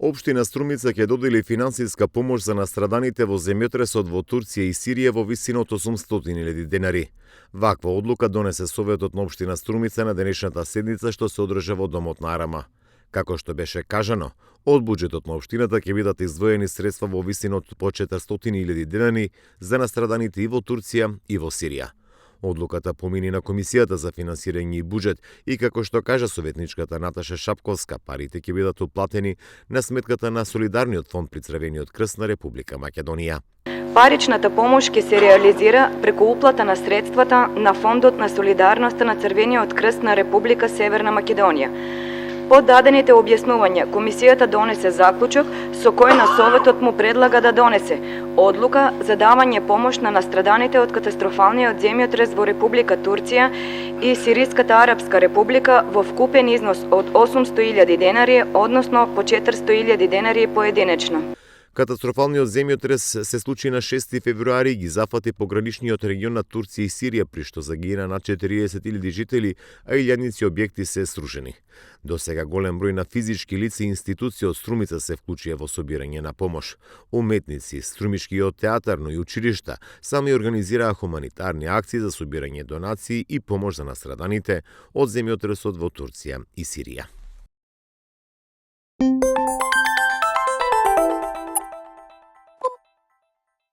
Општина Струмица ќе додели финансиска помош за настраданите во земјотресот во Турција и Сирија во висина од 800.000 денари. Ваква одлука донесе Советот на Општина Струмица на денешната седница што се одржа во Домот на Арама. Како што беше кажано, од буџетот на општината ќе бидат издвоени средства во висина од по 400.000 денари за настраданите и во Турција и во Сирија. Одлуката помини на Комисијата за финансирање и буџет и како што кажа советничката Наташа Шапковска, парите ќе бидат уплатени на сметката на Солидарниот фонд при Црвениот крст на Република Македонија. Паричната помош ќе се реализира преку уплата на средствата на Фондот на солидарноста на Црвениот крст на Република Северна Македонија. По дадените објаснувања, Комисијата донесе заклучок со кој на Советот му предлага да донесе одлука за давање помош на настраданите од катастрофалниот земјотрес во Република Турција и Сириската Арапска Република во вкупен износ од 800.000 денари, односно по 400.000 денари поединечно. Катастрофалниот земјотрес се случи на 6 февруари и ги зафати пограничниот регион на Турција и Сирија, при што загина над 40.000 жители, а илјадници објекти се срушени. До сега голем број на физички лица и институции од Струмица се вклучија во собирање на помош. Уметници, Струмишкиот театар, но и училишта сами организираа хуманитарни акции за собирање донации и помош за настраданите од земјотресот во Турција и Сирија.